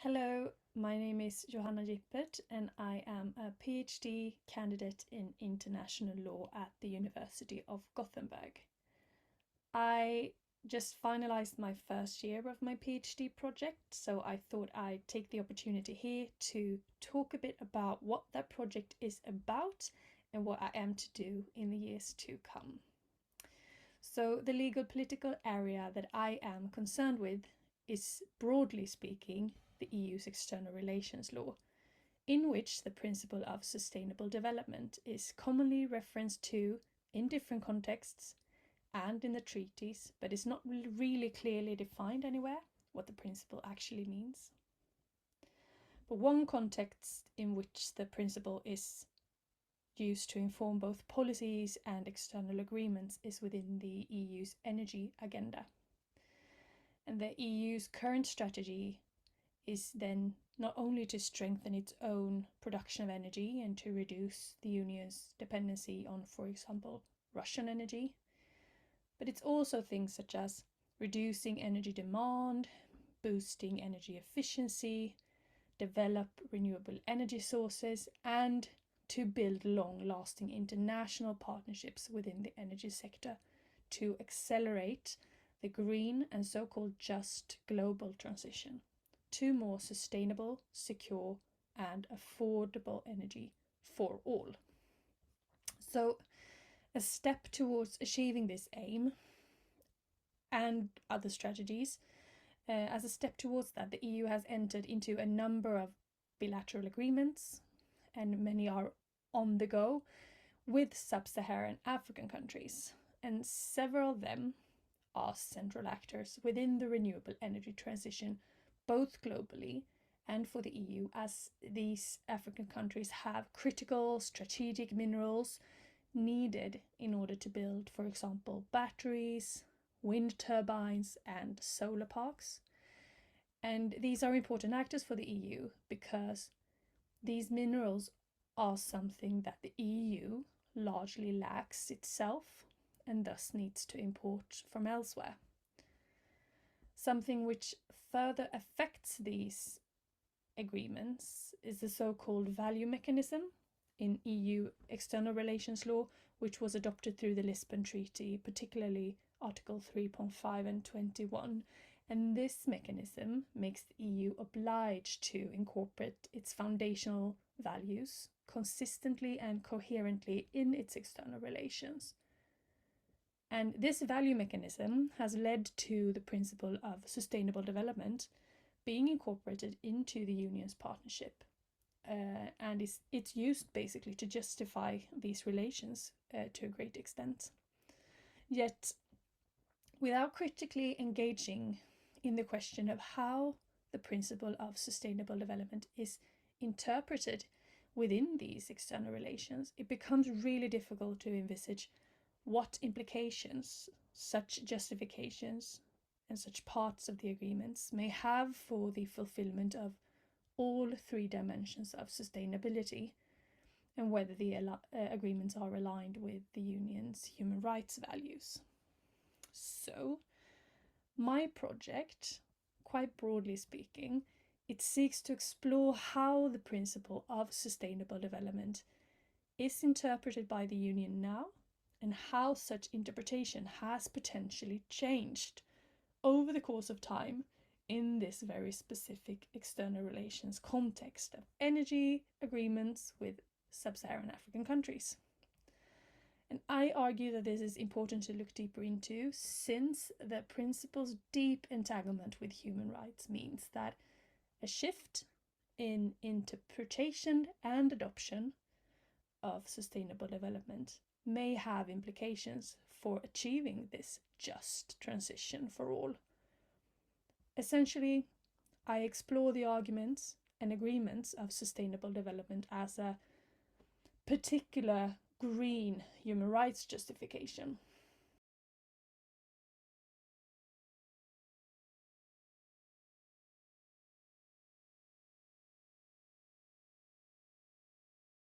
Hello, my name is Johanna Gipperth and I am a Ph.D. candidate in international law at the University of Gothenburg. I just finalized my first year of my PhD project, so I thought I'd take the opportunity here to talk a bit about what that project is about and what I am to do in the years to come. So the legal political area that I am concerned with is, broadly speaking, the EU's external relations law, in which the principle of sustainable development is commonly referenced to in different contexts and in the treaties, but it's not really clearly defined anywhere what the principle actually means. But one context in which the principle is used to inform both policies and external agreements is within the EU's energy agenda. And the EU's current strategy is then not only to strengthen its own production of energy and to reduce the Union's dependency on, for example, Russian energy, but it's also things such as reducing energy demand, boosting energy efficiency, develop renewable energy sources, and to build long-lasting international partnerships within the energy sector to accelerate the green and so-called just global transition to more sustainable, secure, and affordable energy for all. So, a step towards achieving this aim and other strategies, as a step towards that, the EU has entered into a number of bilateral agreements, and many are on the go, with sub-Saharan African countries, and several of them are central actors within the renewable energy transition, both globally and for the EU, as these African countries have critical strategic minerals needed in order to build, for example, batteries, wind turbines, and solar parks. And these are important actors for the EU because these minerals are something that the EU largely lacks itself and thus needs to import from elsewhere. Something which further affects these agreements is the so-called value mechanism in EU external relations law, which was adopted through the Lisbon Treaty, particularly Article 3.5 and 21. And this mechanism makes the EU obliged to incorporate its foundational values consistently and coherently in its external relations. And this value mechanism has led to the principle of sustainable development being incorporated into the Union's partnership. And it's used basically to justify these relations to a great extent. Yet, without critically engaging in the question of how the principle of sustainable development is interpreted within these external relations, it becomes really difficult to envisage what implications such justifications and such parts of the agreements may have for the fulfillment of all three dimensions of sustainability, and whether the agreements are aligned with the Union's human rights values. So, my project, quite broadly speaking, it seeks to explore how the principle of sustainable development is interpreted by the Union now, and how such interpretation has potentially changed over the course of time in this very specific external relations context of energy agreements with sub-Saharan African countries. And I argue that this is important to look deeper into, since the principle's deep entanglement with human rights means that a shift in interpretation and adoption of sustainable development may have implications for achieving this just transition for all. Essentially, I explore the arguments and agreements of sustainable development as a particular green human rights justification,